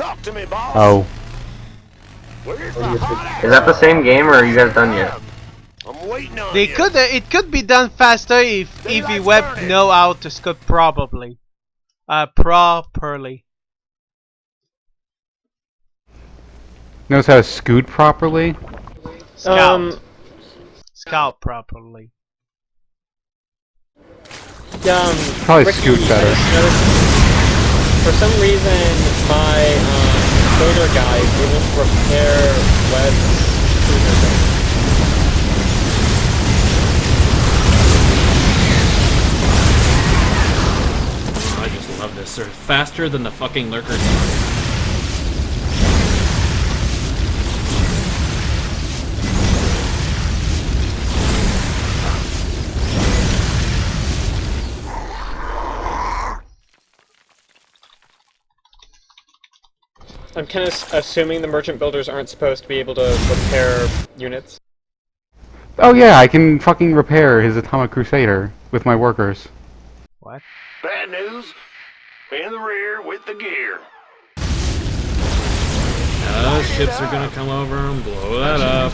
Talk to me, boss. Oh. Where's the hot Is that the same game, or are you guys done yet? I'm waiting on They you. could. It could be done faster if EV Web know how to scout properly. Properly. Knows how to scoot properly? Scout. Scout properly. Probably Ricky, scoot better. I just noticed, for some reason, my builder guy is able to repair webs. I just love this. They're faster than the fucking lurkers. I'm kind of assuming the merchant builders aren't supposed to be able to repair units. Oh yeah, I can fucking repair his Atomic Crusader with my workers. What? Bad news. In the rear with the gear. Ships are gonna come over and blow that up.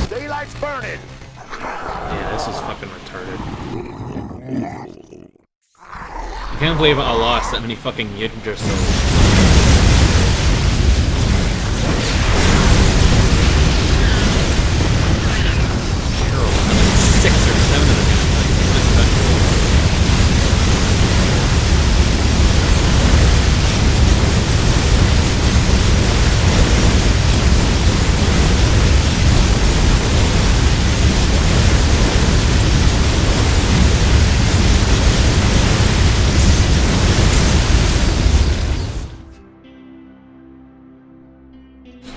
Daylight's burning. Yeah, this is fucking retarded. I can't believe I lost that many fucking Yidra souls. 6 or 7 of them.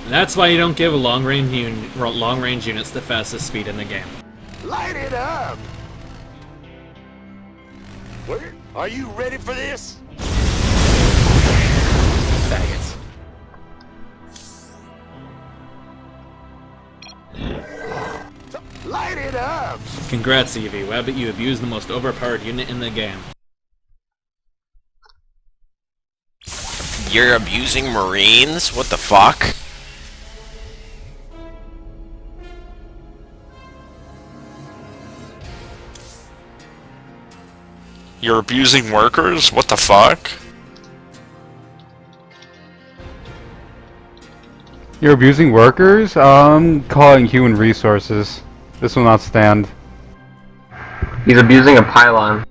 That's why you don't give long-range units the fastest speed in the game. Light it up. Where? Are you ready for this? Faggots. Light it up. Congrats, EV Web, you abused the most overpowered unit in the game. You're abusing Marines? What the fuck? You're abusing workers? What the fuck? You're abusing workers? Calling human resources. This will not stand. He's abusing a pylon.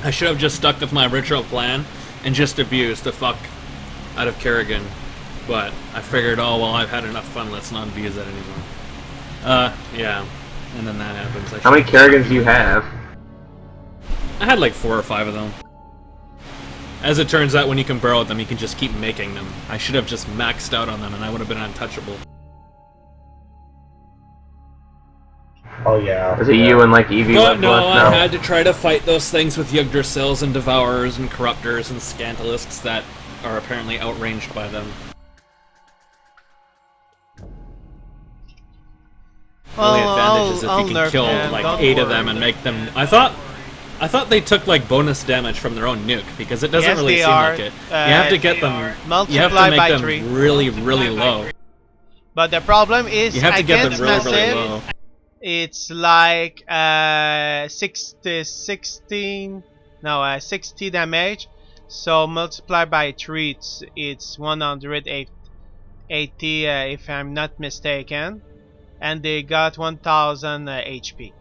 I should have just stuck with my original plan and just abused the fuck out of Kerrigan. But I figured, oh well, I've had enough fun, let's not abuse it anymore. Yeah. And then that happens. How many Kerrigans do you have? I had like 4 or 5 of them. As it turns out, when you can borrow them, you can just keep making them. I should have just maxed out on them and I would have been untouchable. Oh yeah. Is it you and like EV? But no, I had to try to fight those things with Yggdrasils and Devourers and Corruptors and Scantalisks that are apparently outranged by them. Well, The only advantage is if you can nerf kill them, like don't 8 of worry. them and make them. I thought they took like bonus damage from their own nuke because it doesn't Yes, really they seem are. like it. You have to get them. You have to Multiply make by them 3. really, really low. But the problem is You have to get them against really, massive, really low. it's like 60 damage. So multiply by 3, it's 180 if I'm not mistaken. And they got 1000 HP.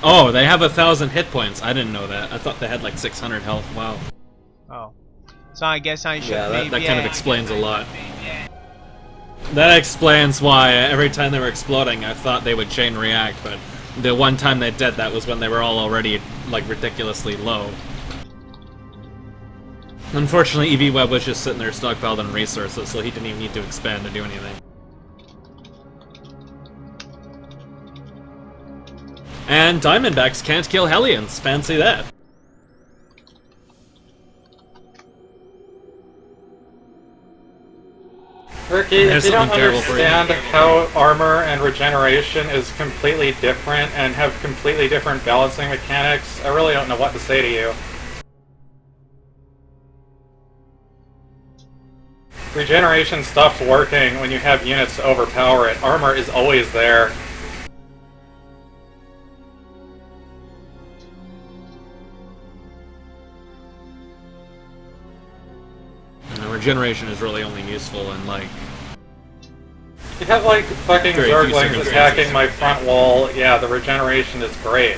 Oh, they have 1,000 hit points. I didn't know that. I thought they had like 600 health. Wow. Oh. So I guess I should Yeah, maybe... that kind of explains a lot. That explains why every time they were exploding, I thought they would chain react, but the one time they did that was when they were all already, like, ridiculously low. Unfortunately, EV Web was just sitting there stockpiled on resources, so he didn't even need to expand to do anything. And Diamondbacks can't kill Hellions. Fancy that. Ricky, if There's you don't something terrible for you. understand how armor and regeneration is completely different and have completely different balancing mechanics, I really don't know what to say to you. Regeneration stops working when you have units to overpower it. Armor is always there. And regeneration is really only useful in, like... You have, like, fucking Very few Zerglings circumstances. attacking my front wall, yeah, the regeneration is great.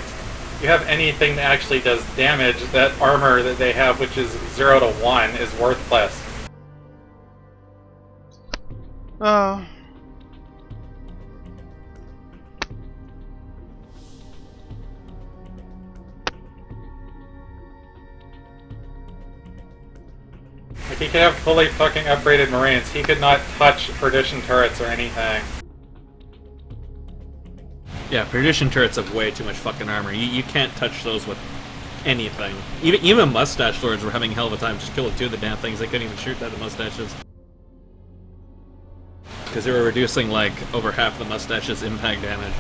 You have anything that actually does damage, that armor that they have, which is 0 to 1, is worthless. Oh. Like, he could have fully fucking upgraded Marines. He could not touch Perdition turrets or anything. Yeah, Perdition turrets have way too much fucking armor. You can't touch those with anything. Even Mustache Lords were having a hell of a time just killing 2 of the damn things. They couldn't even shoot at the Mustaches. Because they were reducing, like, over half the Mustache's impact damage.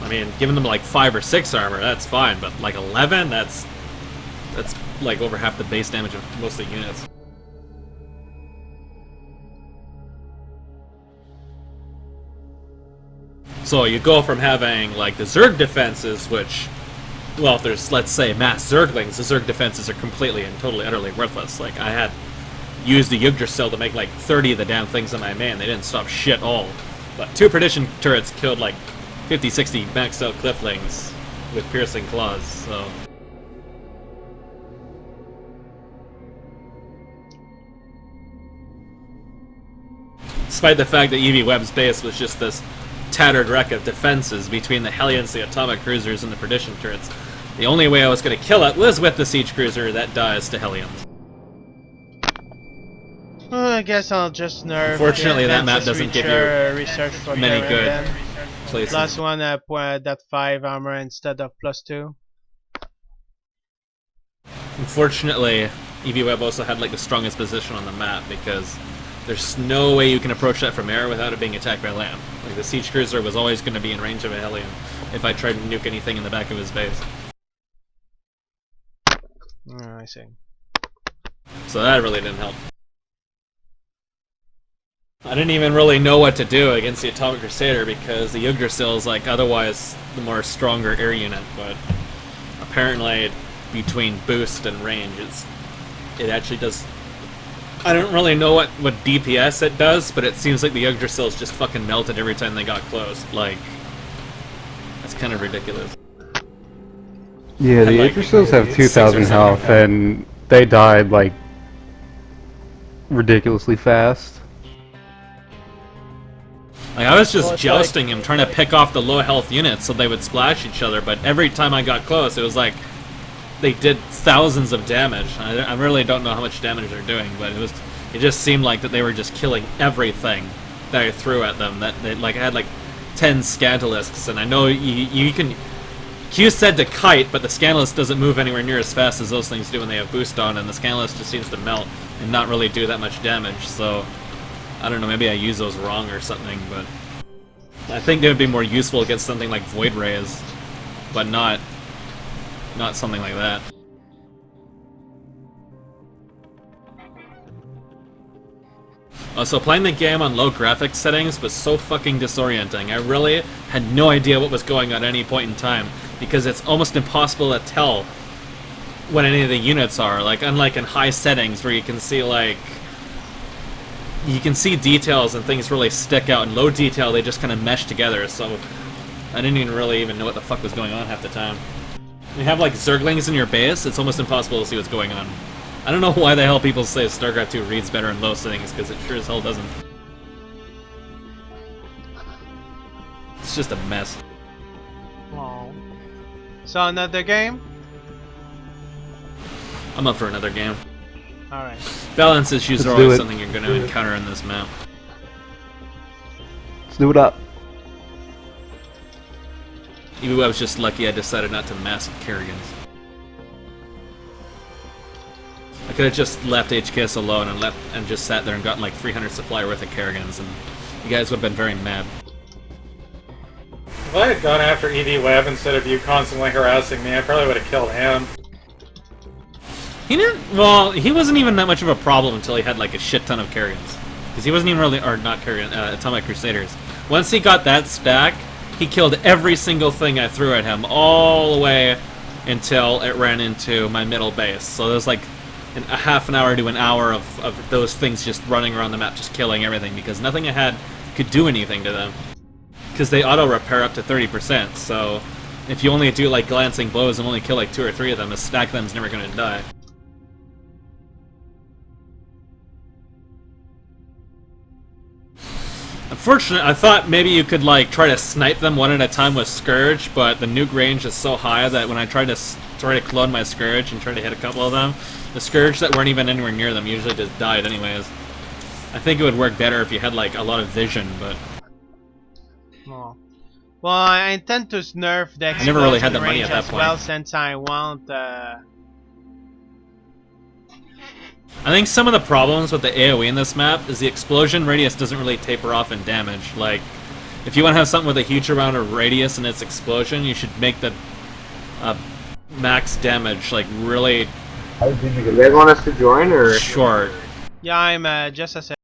I mean, giving them, like, 5 or 6 armor, that's fine, but, like, 11? That's like, over half the base damage of most of the units. So you go from having, like, the Zerg defenses, which, well, if there's, let's say, mass Zerglings, the Zerg defenses are completely and totally, utterly worthless. Like, I had used the Yggdrasil to make, like, 30 of the damn things on my man. They didn't stop shit all. But 2 Perdition turrets killed, like, 50, 60 maxed out Clifflings with piercing claws, so... Despite the fact that EV Webb's base was just this tattered wreck of defenses between the Hellions, the atomic cruisers, and the Perdition turrets, the only way I was going to kill it was with the siege cruiser that dies to Hellions. Well, I guess I'll just nerf. Unfortunately, that map Advanced doesn't give research for many Terran good then. places. Plus 1 that 5 armor instead of plus 2. Unfortunately, EV Web also had like the strongest position on the map because there's no way you can approach that from air without it being attacked by land. Like, the siege cruiser was always going to be in range of a Hellion if I tried to nuke anything in the back of his base. I see. So that really didn't help. I didn't even really know what to do against the Atomic Crusader because the Yggdrasil is like otherwise the more stronger air unit, but apparently between boost and range it actually does. I don't really know what DPS it does, but it seems like the Yggdrasil is just fucking melted every time they got close. Like, that's kind of ridiculous. Yeah, the like, Yggdrasils have 2,000 health, and they died, like, ridiculously fast. Like, I was just Well, it's jousting him, trying to pick off the low health units so they would splash each other, but every time I got close, it was like they did thousands of damage. I really don't know how much damage they're doing, but it just seemed like that they were just killing everything that I threw at them. That they, like, I had like 10 Scandalisks, and I know you can. Q said to kite, but the Scandalist doesn't move anywhere near as fast as those things do when they have boost on, and the Scandalist just seems to melt and not really do that much damage. So I don't know, maybe I use those wrong or something, but I think they would be more useful against something like Void Rays, but not something like that. Also, playing the game on low graphics settings was so fucking disorienting. I really had no idea what was going on at any point in time, because it's almost impossible to tell what any of the units are. Like, unlike in high settings where you can see, like, you can see details and things really stick out. In low detail, they just kind of mesh together, so I didn't even know what the fuck was going on half the time. When you have, like, Zerglings in your base, it's almost impossible to see what's going on. I don't know why the hell people say StarCraft 2 reads better in low settings, because it sure as hell doesn't. It's just a mess. Wow. So another game? I'm up for another game. Alright. Balance issues Let's are do always it. something you're going to encounter in this map. Let's do it up. Even I was just lucky I decided not to mask Kerrigans. I could have just left HKS alone and just sat there and gotten like 300 supply worth of Kerrigans, and you guys would have been very mad. If I had gone after ED Web instead of you constantly harassing me, I probably would have killed him. He didn't. Well, he wasn't even that much of a problem until he had like a shit ton of Kerrigans, because he wasn't even really, or not Kerrigan, Atomic Crusaders. Once he got that stack, he killed every single thing I threw at him, all the way until it ran into my middle base. So there's like a half an hour to an hour of those things just running around the map, just killing everything, because nothing I had could do anything to them. Because they auto-repair up to 30%, so if you only do like glancing blows and only kill like 2 or 3 of them, a stack of them's never going to die. Unfortunately, I thought maybe you could like try to snipe them one at a time with Scourge, but the nuke range is so high that when I tried to clone my Scourge and try to hit a couple of them, the Scourge that weren't even anywhere near them usually just died anyways. I think it would work better if you had like a lot of vision, but Oh. Well, I intend to nerf the I never really had the explosion money range at that as point. well, since I want I think some of the problems with the AoE in this map is the explosion radius doesn't really taper off in damage. Like, if you want to have something with a huge amount of radius in its explosion, you should make the max damage like really You guys want us to join, or? short. yeah, I'm just a